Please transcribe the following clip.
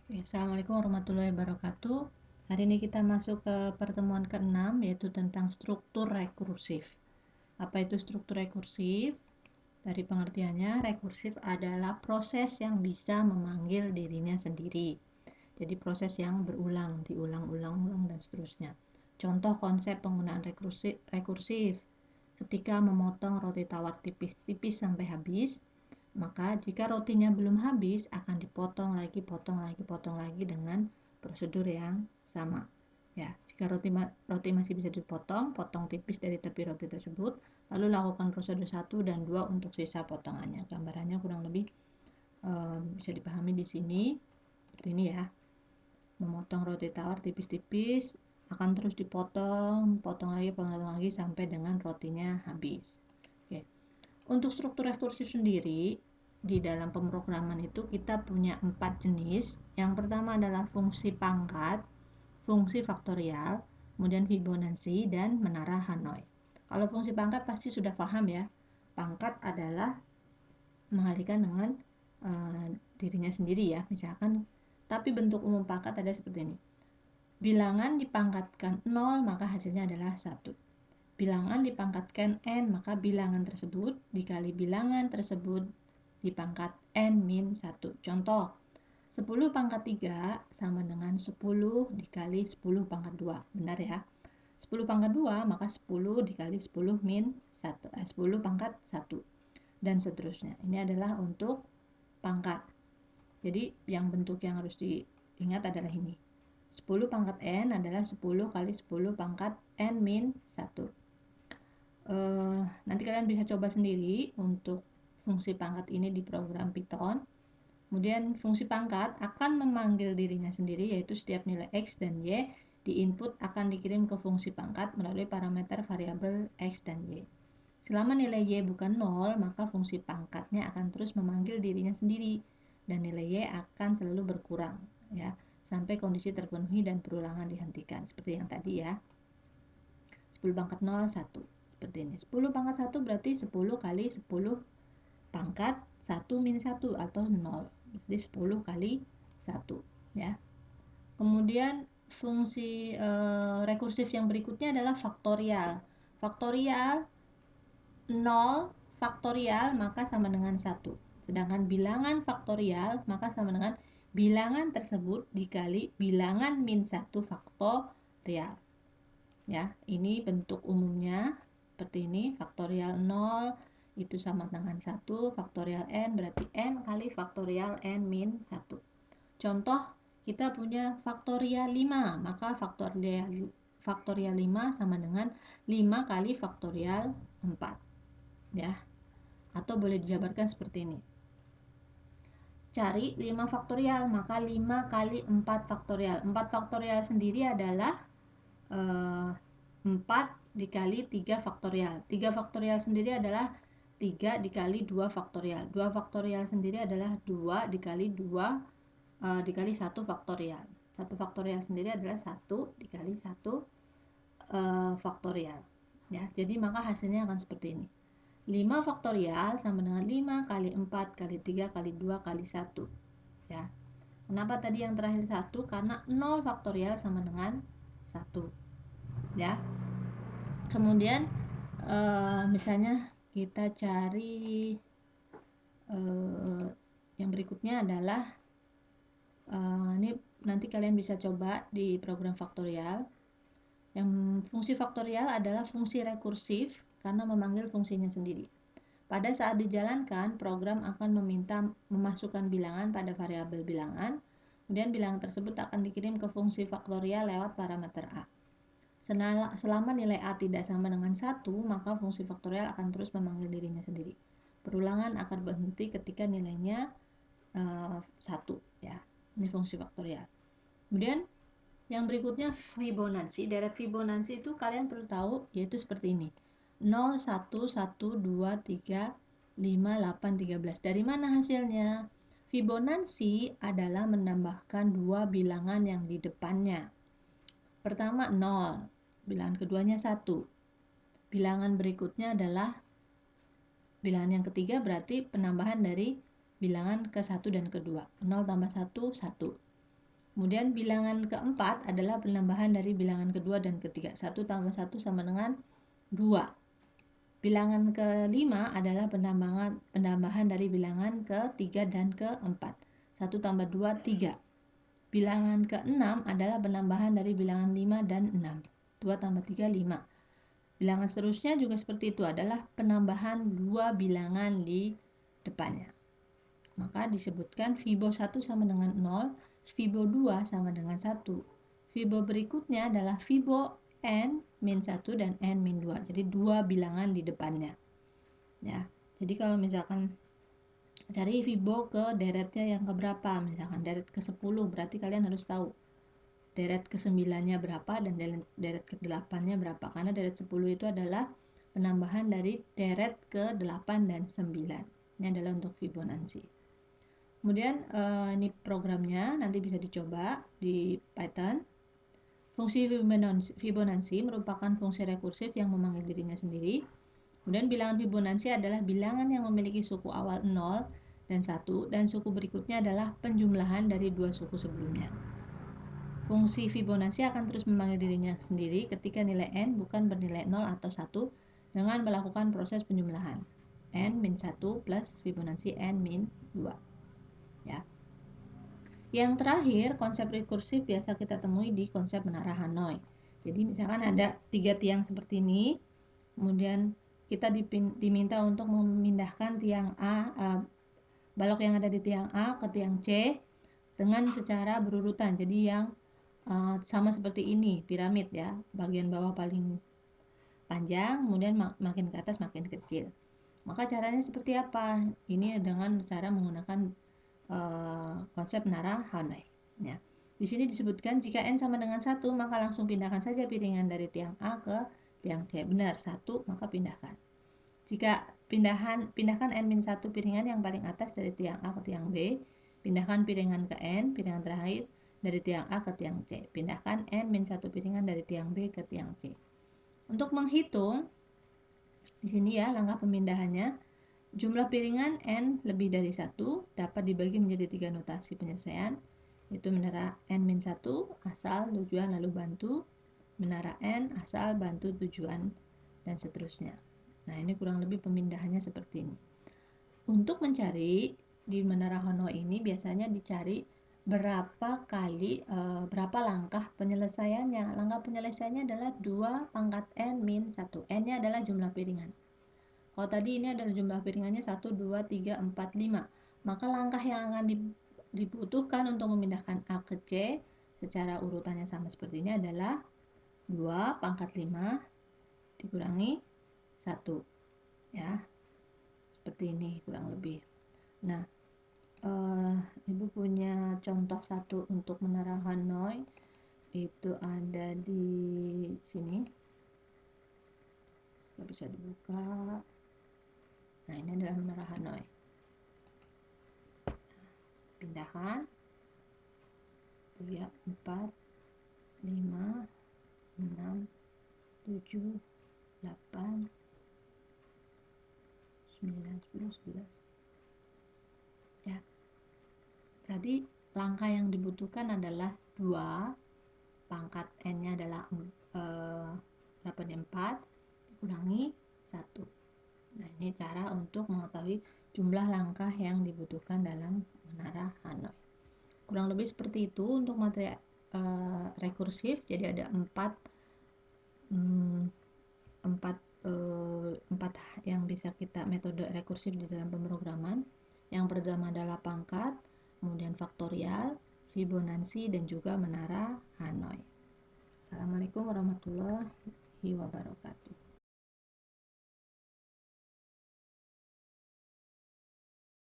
Assalamualaikum warahmatullahi wabarakatuh. Hari ini kita masuk ke pertemuan ke-6, yaitu tentang struktur rekursif. Apa itu struktur rekursif? Dari pengertiannya, rekursif adalah proses yang bisa memanggil dirinya sendiri. Jadi proses yang berulang, diulang-ulang dan seterusnya. Contoh konsep penggunaan rekursif. Ketika memotong roti tawar tipis-tipis sampai habis, maka jika rotinya belum habis akan dipotong lagi, potong lagi dengan prosedur yang sama. Ya, jika roti masih bisa dipotong, potong tipis dari tepi roti tersebut, lalu lakukan prosedur 1 dan 2 untuk sisa potongannya. Gambarannya kurang lebih bisa dipahami di sini. Seperti ini ya. Memotong roti tawar tipis-tipis, akan terus dipotong, potong lagi sampai dengan rotinya habis. Oke. Untuk struktur rekursif sendiri, di dalam pemrograman itu kita punya 4 jenis. Yang pertama adalah fungsi pangkat, fungsi faktorial, kemudian Fibonacci, dan menara Hanoi. Kalau fungsi pangkat pasti sudah paham ya. Pangkat adalah mengalihkan dengan dirinya sendiri ya. Misalkan, tapi bentuk umum pangkat ada seperti ini. Bilangan dipangkatkan 0, maka hasilnya adalah 1. Bilangan dipangkatkan n, maka bilangan tersebut dikali bilangan tersebut dipangkat n min 1. Contoh, 10 pangkat 3 sama dengan 10 dikali 10 pangkat 2. Benar ya? 10 pangkat 2 maka 10 dikali 10 min 1. 10 pangkat 1. Dan seterusnya. Ini adalah untuk pangkat. Jadi yang bentuk yang harus diingat adalah ini. 10 pangkat n adalah 10 kali 10 pangkat n min 1. Nanti kalian bisa coba sendiri untuk fungsi pangkat ini di program Python. Kemudian fungsi pangkat akan memanggil dirinya sendiri, yaitu setiap nilai x dan y di input akan dikirim ke fungsi pangkat melalui parameter variabel x dan y. Selama nilai y bukan 0, maka fungsi pangkatnya akan terus memanggil dirinya sendiri dan nilai y akan selalu berkurang ya, sampai kondisi terpenuhi dan perulangan dihentikan seperti yang tadi ya. 10 pangkat 0 1. Seperti ini. 10 pangkat 1 berarti 10 kali 10 pangkat 1 min 1 atau 0. Jadi 10 kali 1 ya. Kemudian fungsi rekursif yang berikutnya adalah faktorial. Faktorial 0 faktorial maka sama dengan 1. Sedangkan bilangan faktorial maka sama dengan bilangan tersebut dikali bilangan min 1 faktorial. Ya, ini bentuk umumnya seperti ini. Faktorial 0 itu sama dengan 1, faktorial n berarti n kali faktorial n min 1. Contoh, kita punya faktorial 5, maka faktorial 5 sama dengan 5 kali faktorial 4 ya. Atau boleh dijabarkan seperti ini. Cari 5 faktorial, maka 5 kali 4 faktorial. 4 faktorial sendiri adalah 4 dikali 3 faktorial. 3 faktorial sendiri adalah 3 dikali 2 faktorial. 2 faktorial sendiri adalah 2 dikali 2 dikali 1 faktorial. 1 faktorial sendiri adalah 1 dikali 1 faktorial. Ya, jadi maka hasilnya akan seperti ini. 5 faktorial sama dengan 5 kali 4 kali 3 kali 2 kali 1. Ya. Kenapa tadi yang terakhir 1? Karena 0 faktorial sama dengan 1. Ya. Kemudian misalnya kita cari yang berikutnya adalah ini nanti kalian bisa coba di program faktorial. Yang fungsi faktorial adalah fungsi rekursif karena memanggil fungsinya sendiri. Pada saat dijalankan, program akan meminta memasukkan bilangan pada variabel bilangan, kemudian bilangan tersebut akan dikirim ke fungsi faktorial lewat parameter a. Selama nilai a tidak sama dengan 1, maka fungsi faktorial akan terus memanggil dirinya sendiri. Perulangan akan berhenti ketika nilainya 1 ya. Ini fungsi faktorial. Kemudian yang berikutnya Fibonacci. Deret Fibonacci itu kalian perlu tahu, yaitu seperti ini. 0, 1, 1, 2, 3, 5, 8, 13. Dari mana hasilnya? Fibonacci adalah menambahkan dua bilangan yang di depannya. Pertama 0, bilangan keduanya 1. Bilangan berikutnya adalah bilangan yang ketiga, berarti penambahan dari bilangan ke 1 dan kedua. 0 tambah 1, 1. Kemudian bilangan keempat adalah penambahan dari bilangan kedua dan ketiga. 1 tambah 1 sama dengan 2. Bilangan kelima adalah penambahan dari bilangan ketiga dan keempat. 1 tambah 2, 3. Bilangan keenam adalah penambahan dari bilangan 5 dan 6. 2 tambah 3, 5. Bilangan seterusnya juga seperti itu, adalah penambahan 2 bilangan di depannya. Maka disebutkan Fibo 1 sama dengan 0, Fibo 2 sama dengan 1. Fibo berikutnya adalah Fibo n-1 dan n-2. Jadi 2 bilangan di depannya. Ya. Jadi kalau misalkan cari Fibo ke deretnya yang keberapa, misalkan deret ke-10, berarti kalian harus tahu deret ke-9-nya berapa dan deret ke-8-nya berapa. Karena deret 10 itu adalah penambahan dari deret ke-8 dan 9. Ini adalah untuk Fibonacci. Kemudian ini programnya nanti bisa dicoba di Python. Fungsi Fibonacci merupakan fungsi rekursif yang memanggil dirinya sendiri. Kemudian bilangan Fibonacci adalah bilangan yang memiliki suku awal 0 dan 1 dan suku berikutnya adalah penjumlahan dari dua suku sebelumnya. Fungsi Fibonacci akan terus memanggil dirinya sendiri ketika nilai n bukan bernilai 0 atau 1 dengan melakukan proses penjumlahan n-1 plus Fibonacci n-2. Ya. Yang terakhir, konsep rekursif biasa kita temui di konsep menara Hanoi. Jadi misalkan ada 3 tiang seperti ini, kemudian kita diminta untuk memindahkan tiang balok yang ada di tiang A ke tiang C dengan secara berurutan. Jadi yang sama seperti ini, piramid ya, bagian bawah paling panjang, kemudian makin ke atas makin kecil. Maka caranya seperti apa? Ini dengan cara menggunakan konsep menara Hanoi. Ya. Di sini disebutkan jika n sama dengan 1, maka langsung pindahkan saja piringan dari tiang A ke tiang C. Benar, 1, maka pindahkan. Jika pindahkan n-1 piringan yang paling atas dari tiang A ke tiang B, pindahkan piringan ke n, piringan terakhir dari tiang A ke tiang C. Pindahkan n-1 piringan dari tiang B ke tiang C. Untuk menghitung, di sini ya langkah pemindahannya. Jumlah piringan n lebih dari 1 dapat dibagi menjadi 3 notasi penyelesaian, yaitu menara n-1 asal tujuan lalu bantu, menara n asal bantu tujuan, dan seterusnya. Nah, ini kurang lebih pemindahannya seperti ini. Untuk mencari di menara Hanoi ini biasanya dicari berapa langkah penyelesaiannya. Langkah penyelesaiannya adalah 2 pangkat n-1. N-nya adalah jumlah piringan. Kalau tadi ini adalah jumlah piringannya 1, 2, 3, 4, 5. Maka langkah yang akan dibutuhkan untuk memindahkan A ke C secara urutannya sama seperti ini adalah 2 pangkat 5 dikurangi 1. Ya, seperti ini kurang lebih. Nah, Ibu punya contoh satu untuk menara Hanoi. Itu ada di sini. Nggak bisa dibuka. Nah, ini adalah menara Hanoi. Pindahkan 3, 4, 5, 6, 7, 8, 9, 10, 11. Ya. Berarti langkah yang dibutuhkan adalah 2, pangkat n-nya adalah berapa nih, 4 dikurangi 1. Nah, ini cara untuk mengetahui jumlah langkah yang dibutuhkan dalam menara Hanoi. Kurang lebih seperti itu untuk materi rekursif. Jadi ada 4 yang bisa kita metode rekursif di dalam pemrograman. Yang pertama adalah pangkat, kemudian faktorial, Fibonacci, dan juga menara Hanoi. Assalamualaikum warahmatullahi wabarakatuh.